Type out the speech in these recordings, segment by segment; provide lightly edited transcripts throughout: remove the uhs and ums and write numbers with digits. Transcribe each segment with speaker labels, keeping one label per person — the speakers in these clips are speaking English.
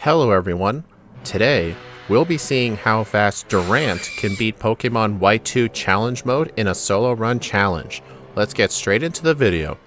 Speaker 1: Hello everyone. Today, we'll be seeing how fast Durant can beat Pokemon Y2 Challenge Mode in a solo run challenge. Let's get straight into the video.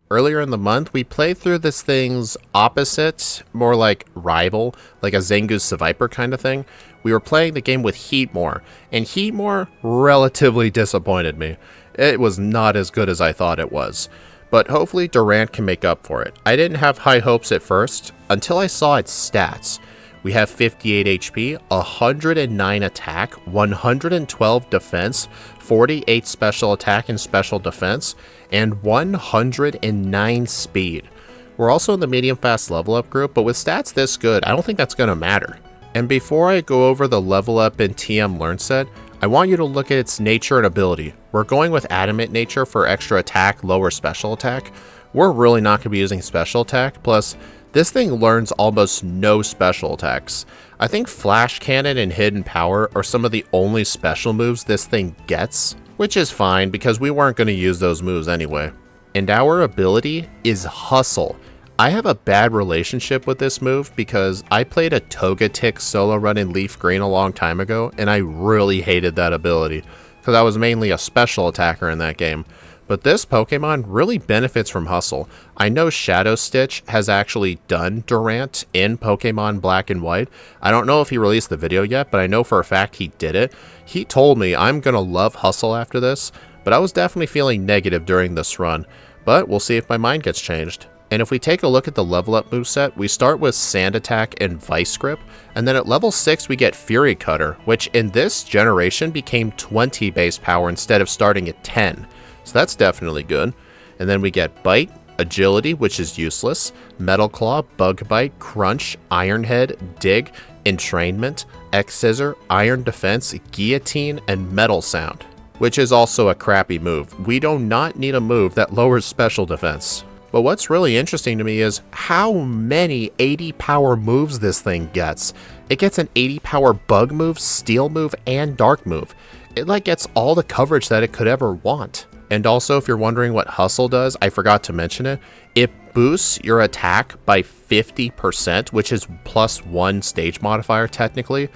Speaker 1: Earlier in the month, we played through this thing's opposite, more like rival, like a Zangoose Seviper kind of thing. We were playing the game with Heatmore, and Heatmore relatively disappointed me. It was not as good as I thought it was, but hopefully Durant can make up for it. I didn't have high hopes at first, until I saw its stats. We have 58 HP, 109 attack, 112 defense, 48 special attack and special defense, and 109 speed. We're also in the medium fast level up group, but with stats this good, I don't think that's going to matter. And before I go over the level up and TM learn set, I want you to look at its nature and ability. We're going with adamant nature for extra attack, lower special attack. We're really not going to be using special attack, plus this thing learns almost no special attacks. I think Flash Cannon and Hidden Power are some of the only special moves this thing gets, which is fine because we weren't going to use those moves anyway. And our ability is Hustle. I have a bad relationship with this move because I played a Togetic solo run in Leaf Green a long time ago, and I really hated that ability because I was mainly a special attacker in that game. But this Pokemon really benefits from Hustle. I know Shadow Stitch has actually done Durant in Pokemon Black and White. I don't know if he released the video yet, but I know for a fact he did it. He told me I'm gonna love Hustle after this, but I was definitely feeling negative during this run. But we'll see if my mind gets changed. And if we take a look at the level up moveset, we start with Sand Attack and Vice Grip, and then at level 6 we get Fury Cutter, which in this generation became 20 base power instead of starting at 10. So that's definitely good. And then we get Bite, Agility, which is useless, Metal Claw, Bug Bite, Crunch, Iron Head, Dig, Entrainment, X-Scissor, Iron Defense, Guillotine, and Metal Sound, which is also a crappy move. We do not need a move that lowers special defense. But what's really interesting to me is how many 80 power moves this thing gets. It gets an 80 power Bug move, Steel move, and Dark move. It gets all the coverage that it could ever want. And also, if you're wondering what Hustle does, I forgot to mention it. It boosts your attack by 50%, which is +1 stage modifier technically,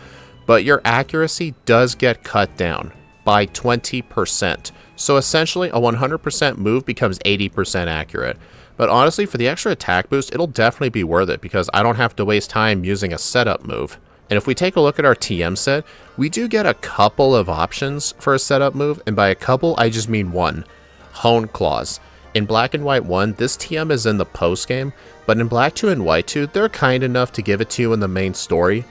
Speaker 1: but your accuracy does get cut down by 20%. So essentially, a 100% move becomes 80% accurate. But honestly, for the extra attack boost, it'll definitely be worth it because I don't have to waste time using a setup move. And if we take a look at our TM set, we do get a couple of options for a setup move, and by a couple, I just mean one. Hone Claws. In Black and White 1, this TM is in the post game, but in Black 2 and White 2, they're kind enough to give it to you in the main story,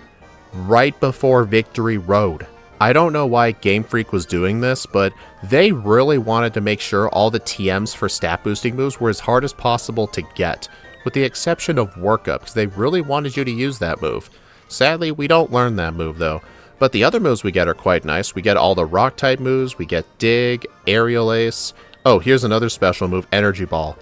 Speaker 1: right before Victory Road. I don't know why Game Freak was doing this, but they really wanted to make sure all the TMs for stat boosting moves were as hard as possible to get, with the exception of Workup, because they really wanted you to use that move. Sadly, we don't learn that move though, but the other moves we get are quite nice. We get all the rock type moves, we get Dig, Aerial Ace. Oh, here's another special move, Energy Ball.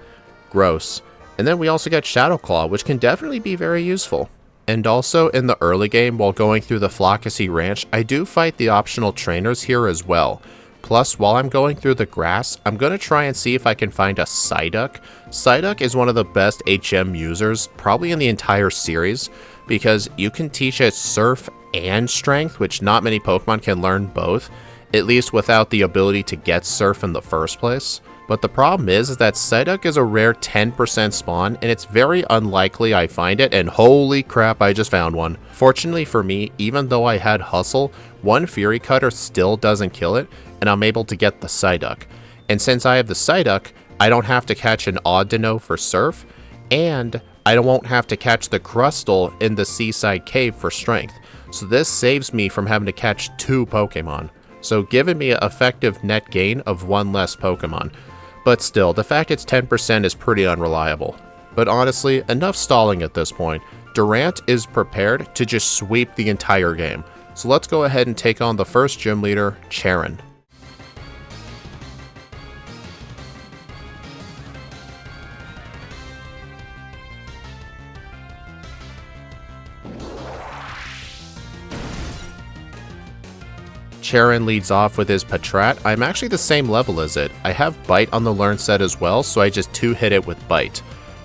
Speaker 1: Gross. And then we also get Shadow Claw, which can definitely be very useful. And also, in the early game, while going through the Flockacy Ranch, I do fight the optional trainers here as well. Plus, while I'm going through the grass, I'm going to try and see if I can find a Psyduck. Psyduck is one of the best HM users, probably in the entire series, because you can teach it Surf and Strength, which not many Pokemon can learn both, at least without the ability to get Surf in the first place. But the problem is that Psyduck is a rare 10% spawn, and it's very unlikely I find it, and holy crap, I just found one. Fortunately for me, even though I had Hustle, one Fury Cutter still doesn't kill it, and I'm able to get the Psyduck. And since I have the Psyduck, I don't have to catch an Audino for Surf, and I won't have to catch the Crustle in the Seaside Cave for Strength. So this saves me from having to catch 2 Pokemon. So giving me an effective net gain of 1 less Pokemon. But still, the fact it's 10% is pretty unreliable. But honestly, enough stalling at this point. Durant is prepared to just sweep the entire game. So let's go ahead and take on the first gym leader, Charon. Charon leads off with his Patrat. I'm actually the same level as it. I have Bite on the Learn set as well, so I just 2-hit it with Bite.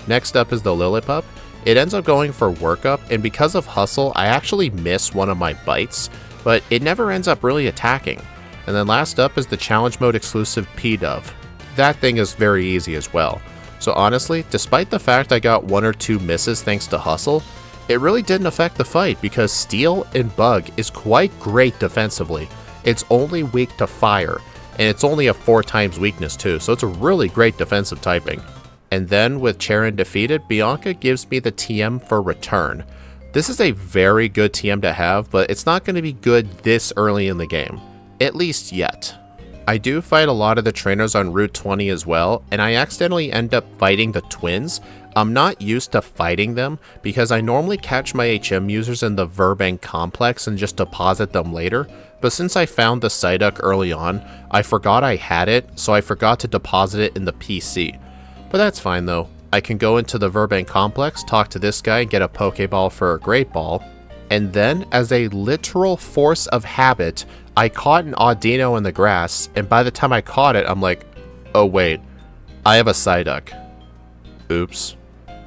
Speaker 1: Next up is the Lillipup. It ends up going for Workup, and because of Hustle, I actually miss one of my bites, but it never ends up really attacking. And then last up is the Challenge Mode exclusive P-Dove. That thing is very easy as well. So honestly, despite the fact I got 1 or 2 misses thanks to Hustle, it really didn't affect the fight because Steel and Bug is quite great defensively. It's only weak to Fire, and it's only a 4 times weakness too, so it's a really great defensive typing. And then with Charon defeated, Bianca gives me the TM for Return. This is a very good TM to have, but it's not going to be good this early in the game. At least yet. I do fight a lot of the trainers on Route 20 as well, and I accidentally end up fighting the twins. I'm not used to fighting them because I normally catch my HM users in the Verbank complex and just deposit them later, but since I found the Psyduck early on, I forgot I had it, so I forgot to deposit it in the PC. But that's fine though. I can go into the Verbank complex, talk to this guy, get a Pokeball for a Great Ball, and then, as a literal force of habit, I caught an Audino in the grass, and by the time I caught it, I'm like, oh wait, I have a Psyduck. Oops.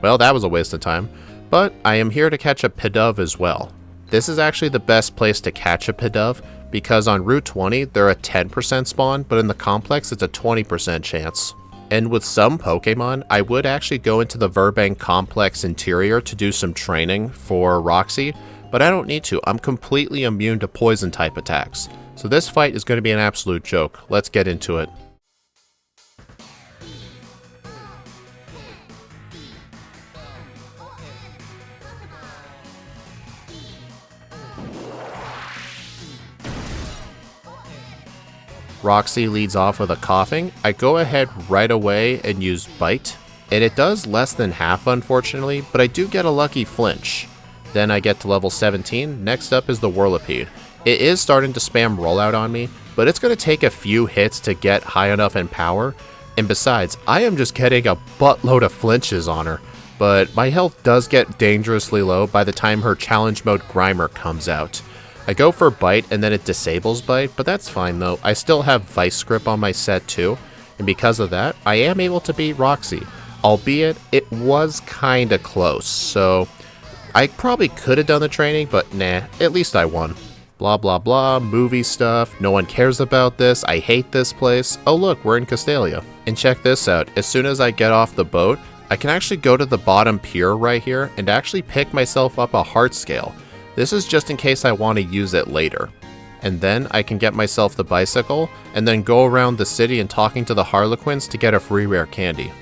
Speaker 1: Well, that was a waste of time, but I am here to catch a Pidove as well. This is actually the best place to catch a Pidove, because on Route 20, they're a 10% spawn, but in the complex, it's a 20% chance. And with some Pokemon, I would actually go into the Verbank complex interior to do some training for Roxy, but I don't need to. I'm completely immune to poison type attacks. So this fight is going to be an absolute joke. Let's get into it. Roxy leads off with a Coughing. I go ahead right away and use Bite, and it does less than half unfortunately, but I do get a lucky flinch. Then I get to level 17. Next up is the Whirlipede. It is starting to spam rollout on me, but it's going to take a few hits to get high enough in power, and besides, I am just getting a buttload of flinches on her, but my health does get dangerously low by the time her challenge mode Grimer comes out. I go for Bite and then it disables Bite, but that's fine though. I still have Vice Grip on my set too, and because of that, I am able to beat Roxy, albeit it was kinda close, so I probably could have done the training, but nah, at least I won. Blah blah blah, movie stuff, no one cares about this, I hate this place. Oh look, we're in Castalia. And check this out, as soon as I get off the boat, I can actually go to the bottom pier right here and actually pick myself up a heart scale. This is just in case I want to use it later. And then I can get myself the bicycle, and then go around the city and talking to the Harlequins to get a free rare candy.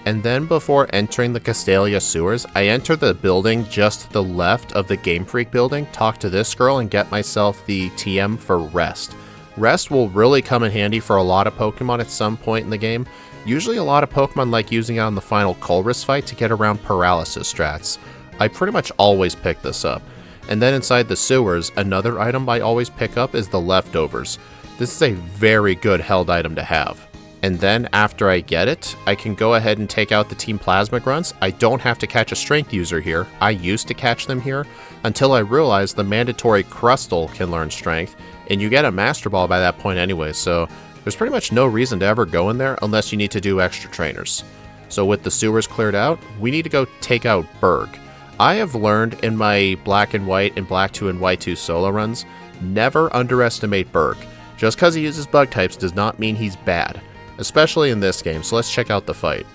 Speaker 1: And then before entering the Castalia sewers, I enter the building just to the left of the Game Freak building, talk to this girl, and get myself the TM for Rest. Rest will really come in handy for a lot of Pokemon at some point in the game. Usually a lot of Pokemon like using it on the final Colress fight to get around paralysis strats. I pretty much always pick this up. And then inside the sewers, another item I always pick up is the Leftovers. This is a very good held item to have. And then after I get it, I can go ahead and take out the Team Plasma Grunts. I don't have to catch a Strength user here. I used to catch them here until I realized the mandatory Crustle can learn Strength, and you get a Master Ball by that point anyway, so there's pretty much no reason to ever go in there unless you need to do extra trainers. So with the sewers cleared out, we need to go take out Berg. I have learned in my Black and White and Black 2 and White 2 solo runs, never underestimate Berg. Just because he uses bug types does not mean he's bad. Especially in this game, so let's check out the fight.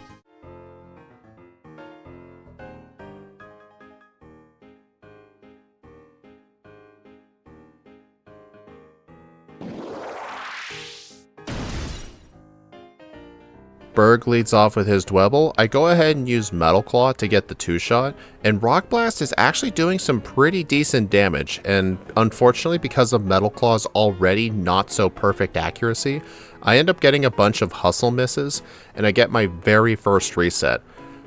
Speaker 1: Berg leads off with his Dwebble. I go ahead and use Metal Claw to get the 2-shot, and Rock Blast is actually doing some pretty decent damage, and unfortunately because of Metal Claw's already not so perfect accuracy, I end up getting a bunch of hustle misses, and I get my very first reset.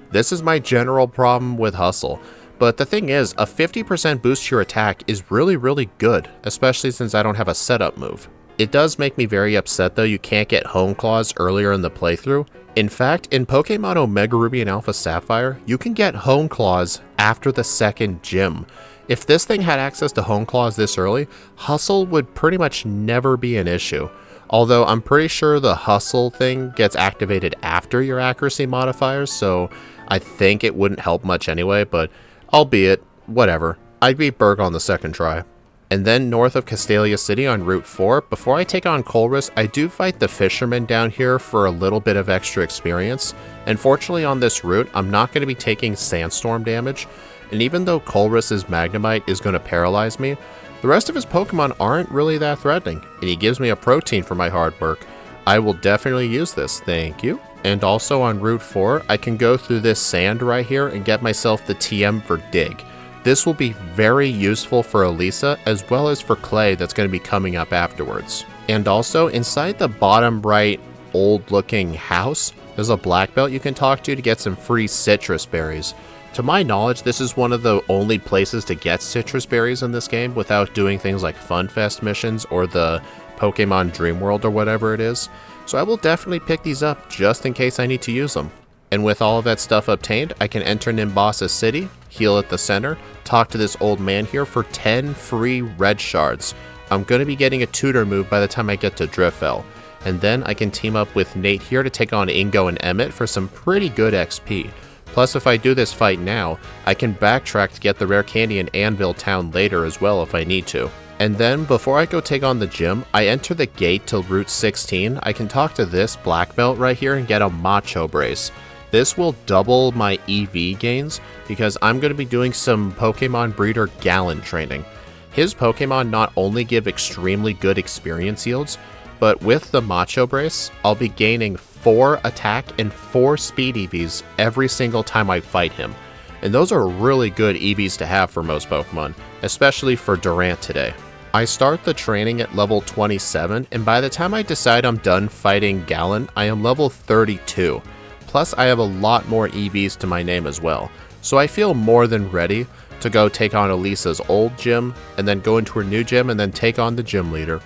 Speaker 1: This is my general problem with hustle, but the thing is, a 50% boost to your attack is really good, especially since I don't have a setup move. It does make me very upset though you can't get Hone Claws earlier in the playthrough. In fact, in Pokemon Omega Ruby and Alpha Sapphire, you can get Hone Claws after the second gym. If this thing had access to Hone Claws this early, Hustle would pretty much never be an issue. Although I'm pretty sure the Hustle thing gets activated after your accuracy modifiers, so I think it wouldn't help much anyway, but albeit, whatever. I beat Berg on the second try. And then north of Castalia City on Route 4, before I take on Colress, I do fight the fishermen down here for a little bit of extra experience. And fortunately on this route, I'm not going to be taking sandstorm damage. And even though Colress's Magnemite is going to paralyze me, the rest of his Pokemon aren't really that threatening. And he gives me a protein for my hard work. I will definitely use this, thank you. And also on Route 4, I can go through this sand right here and get myself the TM for Dig. This will be very useful for Elisa as well as for Clay that's going to be coming up afterwards. And also inside the bottom right old looking house, there's a black belt you can talk to get some free citrus berries. To my knowledge, this is one of the only places to get citrus berries in this game without doing things like FunFest missions or the Pokemon Dream World or whatever it is. So I will definitely pick these up just in case I need to use them. And with all of that stuff obtained, I can enter Nimbasa City, heal at the center, talk to this old man here for 10 free red shards. I'm going to be getting a tutor move by the time I get to Driftvale. And then I can team up with Nate here to take on Ingo and Emmett for some pretty good XP. Plus, if I do this fight now, I can backtrack to get the rare candy in Anvil Town later as well if I need to. And then, before I go take on the gym, I enter the gate to Route 16. I can talk to this black belt right here and get a Macho Brace. This will double my EV gains because I'm going to be doing some Pokemon Breeder Gallon training. His Pokemon not only give extremely good experience yields, but with the Macho Brace, I'll be gaining 4 attack and 4 speed EVs every single time I fight him. And those are really good EVs to have for most Pokemon, especially for Durant today. I start the training at level 27, and by the time I decide I'm done fighting Gallon, I am level 32. Plus, I have a lot more EVs to my name as well, so I feel more than ready to go take on Elisa's old gym, and then go into her new gym, and then take on the gym leader.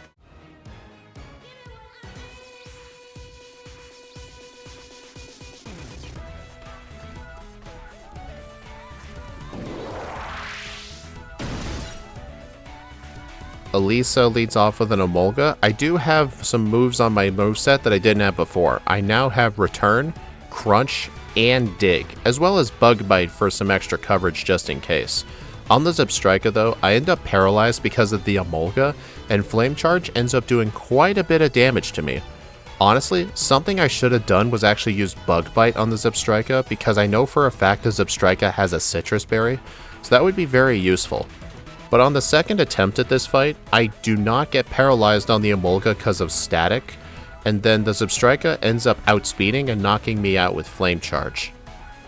Speaker 1: Elisa leads off with an Emolga. I do have some moves on my moveset that I didn't have before. I now have Return, Crunch, and Dig, as well as Bug Bite for some extra coverage just in case. On the Zebstrika though, I end up paralyzed because of the Emolga, and Flame Charge ends up doing quite a bit of damage to me. Honestly, something I should have done was actually use Bug Bite on the Zebstrika, because I know for a fact the Zebstrika has a Citrus Berry, so that would be very useful. But on the second attempt at this fight, I do not get paralyzed on the Emolga because of static, and then the Zebstrika ends up outspeeding and knocking me out with Flame Charge.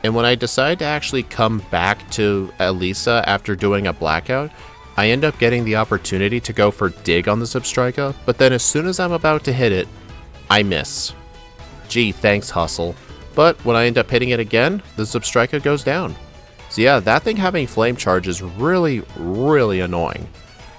Speaker 1: And when I decide to actually come back to Elisa after doing a blackout, I end up getting the opportunity to go for Dig on the Zebstrika, but then as soon as I'm about to hit it, I miss. Gee, thanks Hustle. But when I end up hitting it again, the Zebstrika goes down. So yeah, that thing having Flame Charge is really, really annoying.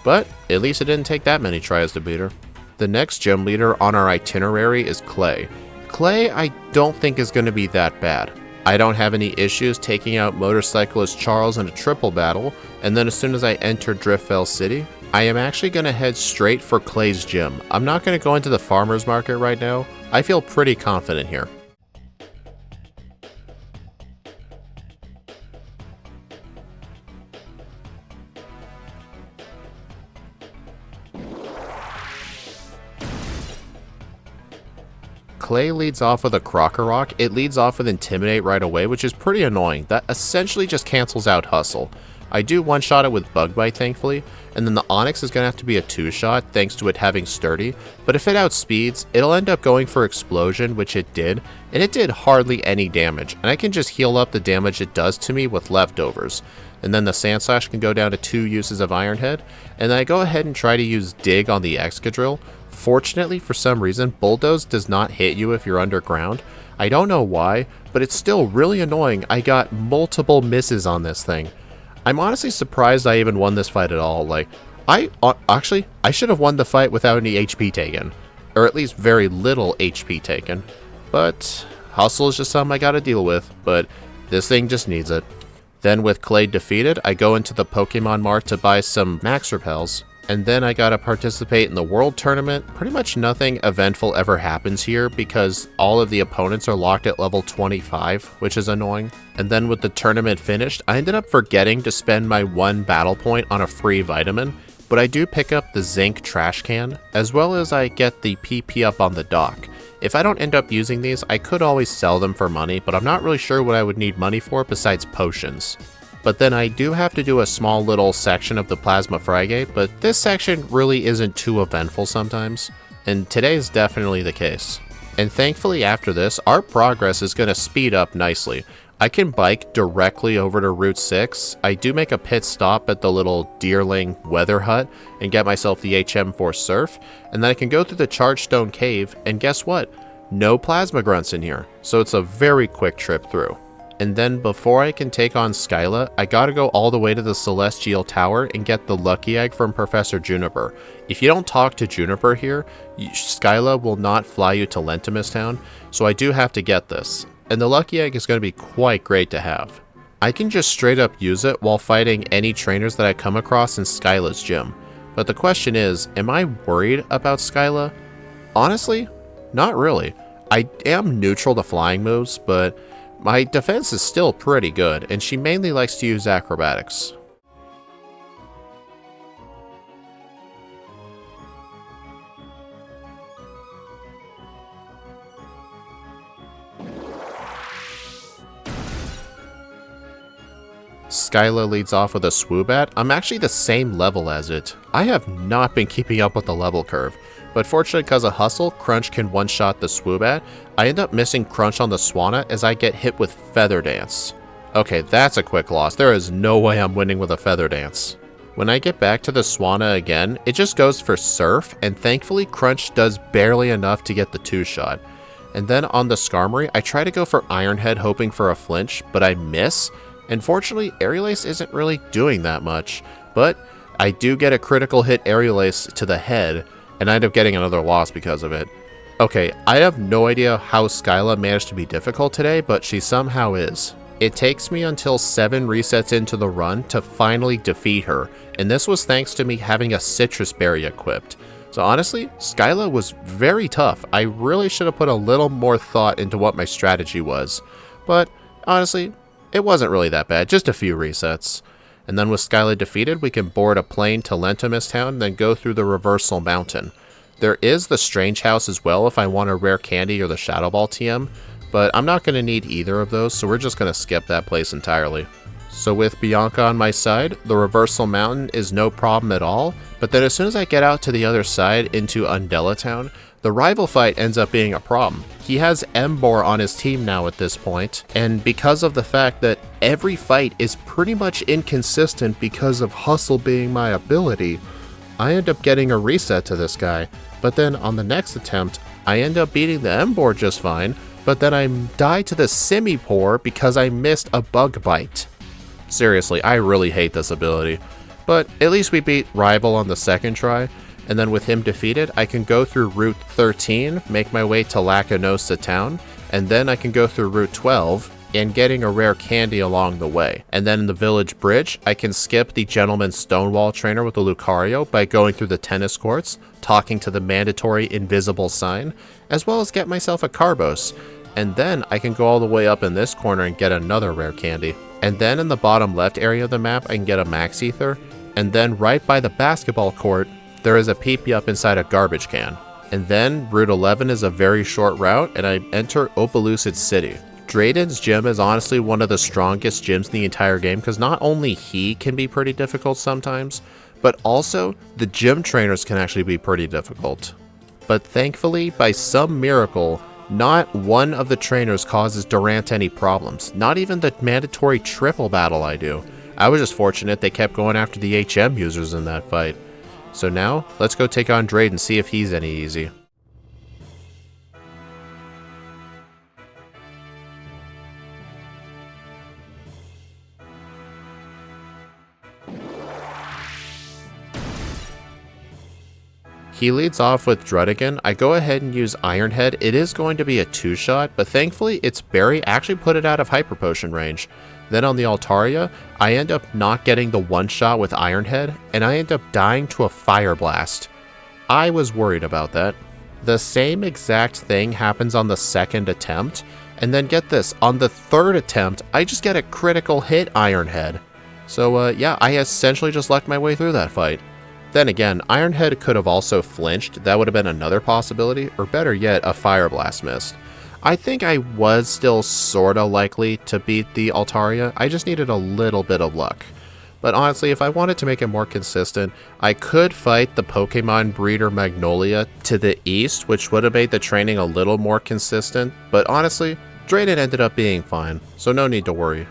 Speaker 1: But at least it didn't take that many tries to beat her. The next gym leader on our itinerary is Clay. Clay I don't think is going to be that bad. I don't have any issues taking out motorcyclist Charles in a triple battle, and then as soon as I enter Driftvale City, I am actually going to head straight for Clay's gym. I'm not going to go into the farmer's market right now. I feel pretty confident here. Clay leads off with a Krokorok. It leads off with Intimidate right away, which is pretty annoying. That essentially just cancels out Hustle. I do one-shot it with Bug Bite, thankfully, and then the Onix is going to have to be a two-shot thanks to it having Sturdy, but if it outspeeds, it'll end up going for Explosion, which it did, and it did hardly any damage, and I can just heal up the damage it does to me with leftovers. And then the Sandslash can go down to 2 uses of Iron Head, and then I go ahead and try to use Dig on the Excadrill. Fortunately, for some reason, Bulldoze does not hit you if you're underground. I don't know why, but it's still really annoying. I got multiple misses on this thing. I'm honestly surprised I even won this fight at all. Like, I should have won the fight without any HP taken. Or at least very little HP taken. But Hustle is just something I gotta deal with, but this thing just needs it. Then with Clay defeated, I go into the Pokemon Mart to buy some Max Repels. And then I gotta participate in the World Tournament. Pretty much nothing eventful ever happens here because all of the opponents are locked at level 25, which is annoying. And then with the tournament finished, I ended up forgetting to spend my 1 battle point on a free vitamin, but I do pick up the zinc trash can, as well as I get the PP up on the dock. If I don't end up using these, I could always sell them for money, but I'm not really sure what I would need money for besides potions. But then I do have to do a small little section of the Plasma Frygate, but this section really isn't too eventful sometimes, and today is definitely the case. And thankfully after this, our progress is going to speed up nicely. I can bike directly over to Route 6, I do make a pit stop at the little Deerling Weather Hut and get myself the HM4 Surf, and then I can go through the Chargestone Cave, and guess what? No Plasma Grunts in here, so it's a very quick trip through. And then before I can take on Skyla, I gotta go all the way to the Celestial Tower and get the Lucky Egg from Professor Juniper. If you don't talk to Juniper here, Skyla will not fly you to Lentimus Town, so I do have to get this. And the Lucky Egg is going to be quite great to have. I can just straight up use it while fighting any trainers that I come across in Skyla's gym. But the question is, am I worried about Skyla? Honestly, not really. I am neutral to flying moves, but my defense is still pretty good, and she mainly likes to use acrobatics. Skyla leads off with a Swoobat. I'm actually the same level as it. I have not been keeping up with the level curve, but fortunately because of Hustle, Crunch can one-shot the Swoobat. I end up missing Crunch on the Swanna as I get hit with Feather Dance. Okay, that's a quick loss. There is no way I'm winning with a Feather Dance. When I get back to the Swanna again, it just goes for Surf, and thankfully Crunch does barely enough to get the 2-shot. And then on the Skarmory, I try to go for Iron Head hoping for a flinch, but I miss. Unfortunately, Aerial Ace isn't really doing that much, but I do get a critical hit Aerial Ace to the head, and I end up getting another loss because of it. Okay, I have no idea how Skyla managed to be difficult today, but she somehow is. It takes me until 7 resets into the run to finally defeat her, and this was thanks to me having a Citrus Berry equipped. So honestly, Skyla was very tough. I really should have put a little more thought into what my strategy was, but honestly, it wasn't really that bad, just a few resets. And then with Skyla defeated, we can board a plane to Lentimus Town, then go through the Reversal Mountain. There is the Strange House as well if I want a Rare Candy or the Shadow Ball TM, but I'm not going to need either of those, so we're just going to skip that place entirely. So with Bianca on my side, the Reversal Mountain is no problem at all, but then as soon as I get out to the other side into Undella Town, the rival fight ends up being a problem. He has Emboar on his team now at this point, and because of the fact that every fight is pretty much inconsistent because of Hustle being my ability, I end up getting a reset to this guy. But then on the next attempt, I end up beating the Emboar just fine, but then I die to the Simipour because I missed a Bug Bite. Seriously, I really hate this ability. But at least we beat Rival on the second try, and then with him defeated, I can go through Route 13, make my way to Lacunosa Town, and then I can go through Route 12, and getting a rare candy along the way. And then in the Village Bridge, I can skip the Gentleman Stonewall Trainer with the Lucario by going through the tennis courts, talking to the mandatory invisible sign, as well as get myself a Carbos. And then I can go all the way up in this corner and get another rare candy. And then in the bottom left area of the map, I can get a Max Ether. And then right by the basketball court, there is a PP up inside a garbage can. And then Route 11 is a very short route, and I enter Opelucid City. Drayden's gym is honestly one of the strongest gyms in the entire game, because not only he can be pretty difficult sometimes, but also the gym trainers can actually be pretty difficult. But thankfully, by some miracle, not one of the trainers causes Durant any problems. Not even the mandatory triple battle I do. I was just fortunate they kept going after the HM users in that fight. So now, let's go take on Drayden and see if he's any easy. He leads off with Drudigan. I go ahead and use Iron Head. It is going to be a 2-shot, but thankfully its berry actually put it out of Hyper Potion range. Then on the Altaria, I end up not getting the one-shot with Iron Head, and I end up dying to a Fire Blast. I was worried about that. The same exact thing happens on the second attempt, and then get this, on the third attempt, I just get a critical hit Iron Head. So yeah, I essentially just lucked my way through that fight. Then again, Iron Head could have also flinched, that would have been another possibility, or better yet, a Fire Blast missed. I think I was still sorta likely to beat the Altaria, I just needed a little bit of luck. But honestly, if I wanted to make it more consistent, I could fight the Pokemon breeder Magnolia to the east, which would have made the training a little more consistent, but honestly, Drayden ended up being fine, so no need to worry.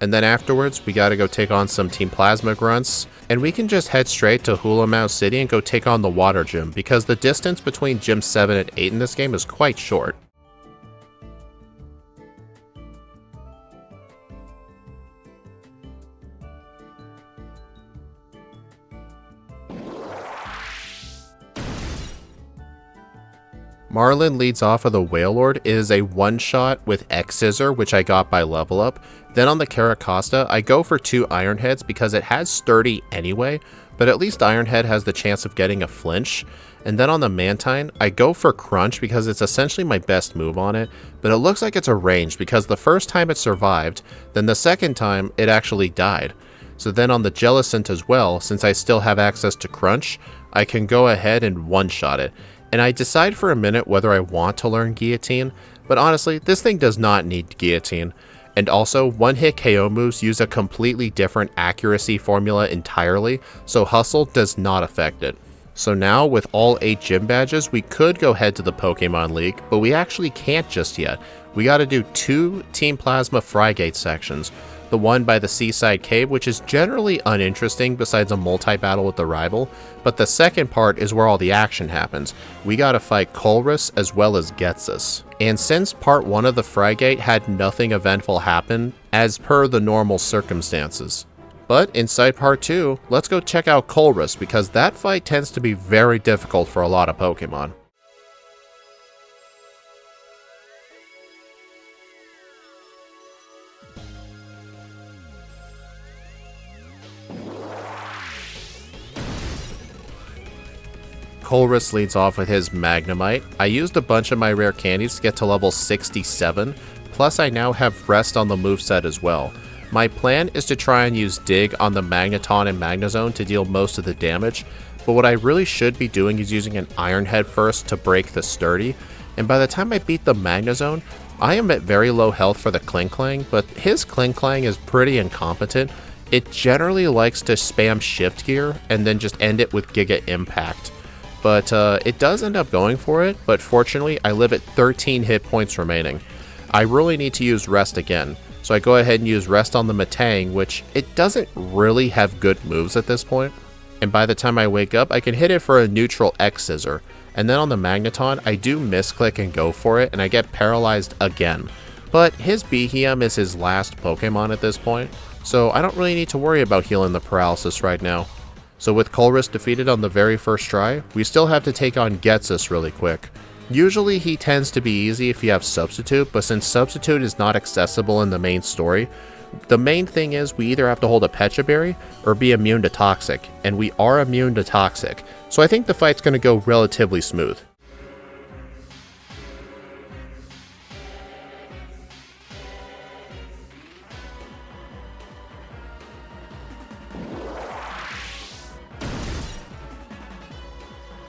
Speaker 1: And then afterwards, we gotta go take on some Team Plasma Grunts, and we can just head straight to Hula Mouse City and go take on the Water Gym, because the distance between Gym 7 and 8 in this game is quite short. Marlin leads off of the Wailord. It is a one-shot with X-Scissor, which I got by level up. Then on the Caracosta, I go for 2 Iron Heads because it has Sturdy anyway, but at least Iron Head has the chance of getting a flinch. And then on the Mantine, I go for Crunch because it's essentially my best move on it, but it looks like it's a range because the first time it survived, then the second time it actually died. So then on the Jellicent as well, since I still have access to Crunch, I can go ahead and one-shot it. And I decide for a minute whether I want to learn Guillotine, but honestly, this thing does not need Guillotine. And also, one-hit KO moves use a completely different accuracy formula entirely, so Hustle does not affect it. So now, with all 8 gym badges, we could go head to the Pokemon League, but we actually can't just yet. We gotta do 2 Team Plasma Frygate sections. The one by the Seaside Cave, which is generally uninteresting besides a multi-battle with the rival, but the second part is where all the action happens. We gotta fight Colress as well as Ghetsis. And since part 1 of the Frygate had nothing eventful happen, as per the normal circumstances. But inside part 2, let's go check out Colress, because that fight tends to be very difficult for a lot of Pokemon. Colress leads off with his Magnemite. I used a bunch of my rare candies to get to level 67, plus I now have Rest on the moveset as well. My plan is to try and use Dig on the Magneton and Magnezone to deal most of the damage, but what I really should be doing is using an Iron Head first to break the Sturdy, and by the time I beat the Magnezone, I am at very low health for the Klinklang, but his Klinklang is pretty incompetent. It generally likes to spam Shift Gear and then just end it with Giga Impact. But it does end up going for it, but fortunately I live at 13 hit points remaining. I really need to use Rest again, so I go ahead and use Rest on the Metang, which it doesn't really have good moves at this point. And by the time I wake up, I can hit it for a neutral X-Scissor. And then on the Magneton, I do misclick and go for it, and I get paralyzed again. But his Beheeyem is his last Pokemon at this point, so I don't really need to worry about healing the paralysis right now. So with Colress defeated on the very first try, we still have to take on Ghetsis really quick. Usually he tends to be easy if you have Substitute, but since Substitute is not accessible in the main story, the main thing is we either have to hold a Pecha Berry or be immune to Toxic, and we are immune to Toxic, so I think the fight's going to go relatively smooth.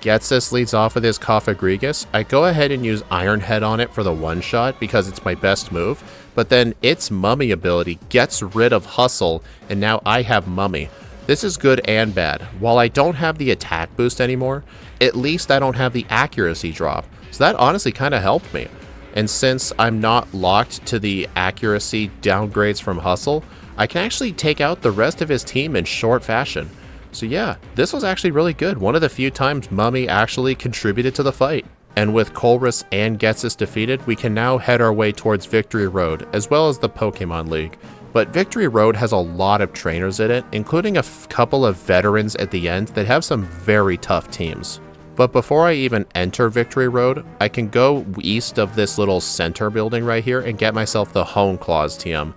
Speaker 1: Ghetsis leads off with his Cofagrigus. I go ahead and use Iron Head on it for the one-shot because it's my best move, but then its Mummy ability gets rid of Hustle, and now I have Mummy. This is good and bad. While I don't have the attack boost anymore, at least I don't have the accuracy drop, so that honestly kind of helped me. And since I'm not locked to the accuracy downgrades from Hustle, I can actually take out the rest of his team in short fashion. So yeah, this was actually really good. One of the few times Mummy actually contributed to the fight. And with Colress and Ghetsis defeated, we can now head our way towards Victory Road, as well as the Pokemon League. But Victory Road has a lot of trainers in it, including a couple of veterans at the end that have some very tough teams. But before I even enter Victory Road, I can go east of this little center building right here and get myself the Hone Claws TM.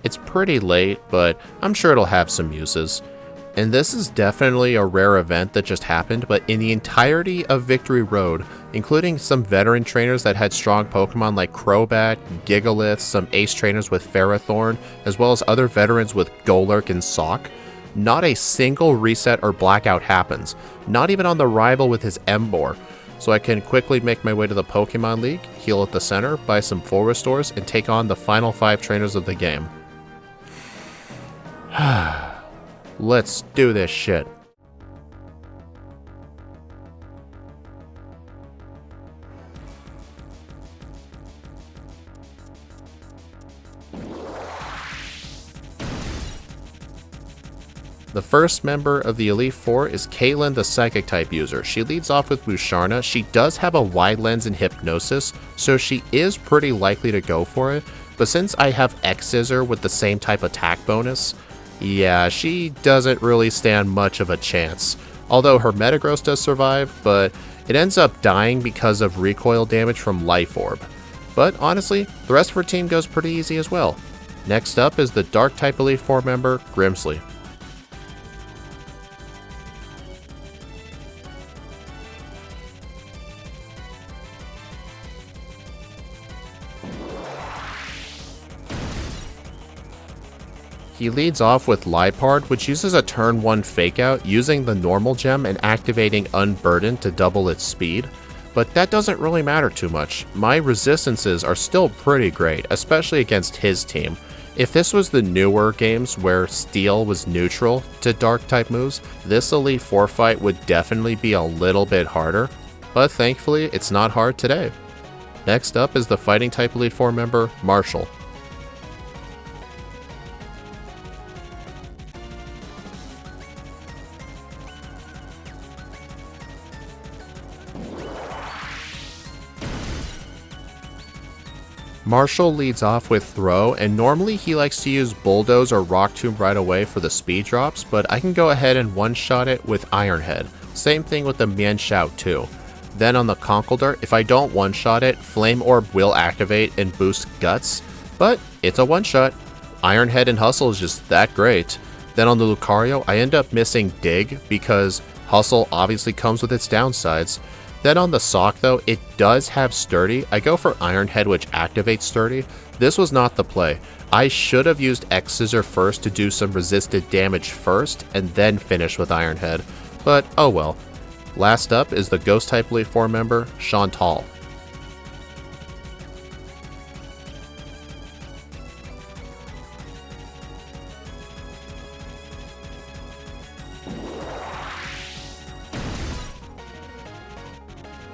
Speaker 1: It's pretty late, but I'm sure it'll have some uses. And this is definitely a rare event that just happened, but in the entirety of Victory Road, including some veteran trainers that had strong Pokemon like Crobat, Gigalith, some ace trainers with Ferrothorn, as well as other veterans with Golurk and Sawk, not a single reset or blackout happens, not even on the rival with his Emboar. So I can quickly make my way to the Pokemon League, heal at the center, buy some full restores, and take on the final 5 trainers of the game. Let's do this shit. The first member of the Elite Four is Caitlyn, the Psychic-type user. She leads off with Musharna. She does have a Wide Lens and Hypnosis, so she is pretty likely to go for it, but since I have X-Scissor with the same type attack bonus, yeah, she doesn't really stand much of a chance. Although her Metagross does survive, but it ends up dying because of recoil damage from Life Orb. But honestly, the rest of her team goes pretty easy as well. Next up is the Dark-type Elite Four member, Grimsley. He leads off with Liepard, which uses a turn 1 fake out using the normal gem and activating Unburden to double its speed, but that doesn't really matter too much. My resistances are still pretty great, especially against his team. If this was the newer games where Steel was neutral to Dark type moves, this Elite Four fight would definitely be a little bit harder, but thankfully it's not hard today. Next up is the Fighting type Elite Four member, Marshall. Marshall leads off with Throw, and normally he likes to use Bulldoze or Rock Tomb right away for the speed drops, but I can go ahead and one-shot it with Iron Head. Same thing with the Mienshao too. Then on the Conkeldurr, if I don't one-shot it, Flame Orb will activate and boost Guts, but it's a one-shot. Iron Head and Hustle is just that great. Then on the Lucario, I end up missing Dig because Hustle obviously comes with its downsides. Then on the Sawk though, it does have Sturdy. I go for Iron Head, which activates Sturdy. This was not the play. I should have used X-Scissor first to do some resisted damage first, and then finish with Iron Head. But oh well. Last up is the Ghost type Elite Four member, Chantal.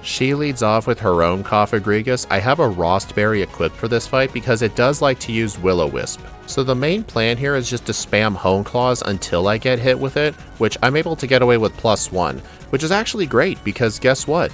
Speaker 1: She leads off with her own Cofagrigus. I have a Rostberry equipped for this fight because it does like to use Will-O-Wisp. So the main plan here is just to spam Hone Claws until I get hit with it, which I'm able to get away with +1, which is actually great because guess what?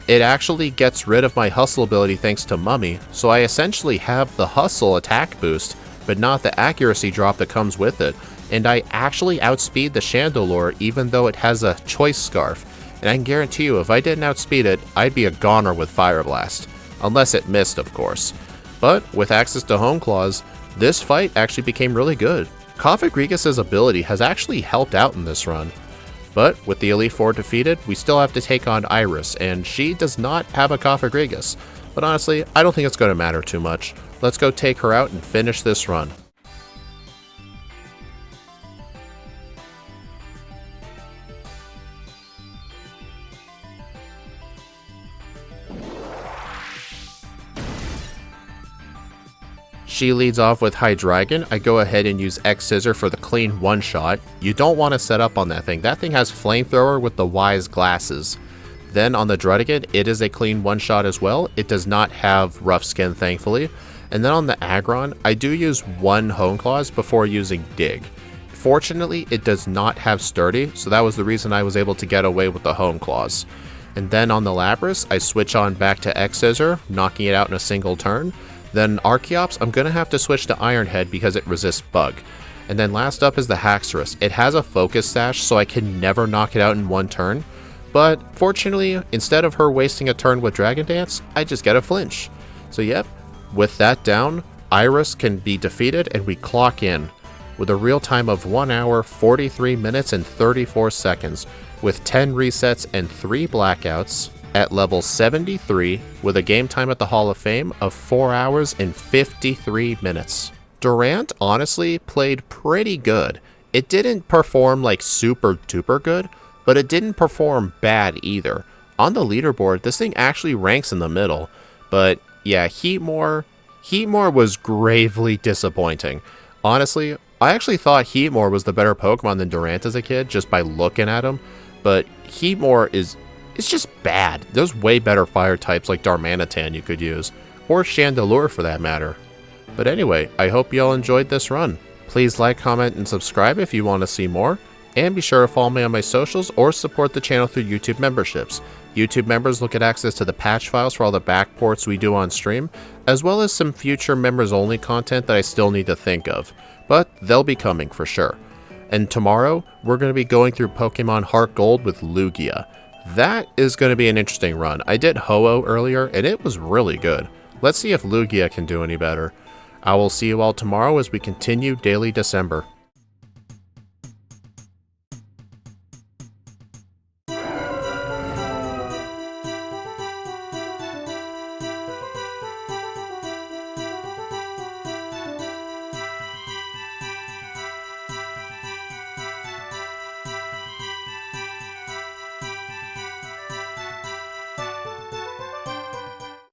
Speaker 1: It actually gets rid of my Hustle ability thanks to Mummy, so I essentially have the Hustle attack boost, but not the accuracy drop that comes with it, and I actually outspeed the Chandelure even though it has a Choice Scarf. And I can guarantee you, if I didn't outspeed it, I'd be a goner with Fire Blast. Unless it missed, of course. But with access to Hone Claws, this fight actually became really good. Cofagrigus' ability has actually helped out in this run. But with the Elite Four defeated, we still have to take on Iris, and she does not have a Cofagrigus. But honestly, I don't think it's going to matter too much. Let's go take her out and finish this run. She leads off with Hydreigon. I go ahead and use X-Scissor for the clean one-shot. You don't want to set up on that thing. That thing has Flamethrower with the Wise Glasses. Then on the Druddigon, it is a clean one-shot as well. It does not have Rough Skin, thankfully. And then on the Aggron, I do use one Hone Claws before using Dig. Fortunately, it does not have Sturdy, so that was the reason I was able to get away with the Hone Claws. And then on the Lapras, I switch on back to X-Scissor, knocking it out in a single turn. Then Archeops, I'm going to have to switch to Iron Head because it resists Bug. And then last up is the Haxorus. It has a Focus Sash, so I can never knock it out in one turn. But fortunately, instead of her wasting a turn with Dragon Dance, I just get a flinch. So yep, with that down, Iris can be defeated and we clock in with a real time of 1 hour, 43 minutes, and 34 seconds, with 10 resets and 3 blackouts at level 73, with a game time at the Hall of Fame of 4 hours and 53 minutes. Durant honestly played pretty good. It didn't perform like super duper good, but it didn't perform bad either. On the leaderboard, this thing actually ranks in the middle, but yeah, Heatmore was gravely disappointing. Honestly, I actually thought Heatmore was the better Pokemon than Durant as a kid, just by looking at him, but Heatmore it's just bad. There's way better fire types like Darmanitan you could use, or Chandelure for that matter. But anyway, I hope you all enjoyed this run. Please like, comment, and subscribe if you want to see more, and be sure to follow me on my socials or support the channel through YouTube memberships. YouTube members will get access to the patch files for all the backports we do on stream, as well as some future members only content that I still need to think of, but they'll be coming for sure. And tomorrow, we're going to be going through Pokemon Heart Gold with Lugia. That is going to be an interesting run. I did Ho-Oh earlier, and it was really good. Let's see if Lugia can do any better. I will see you all tomorrow as we continue Daily December.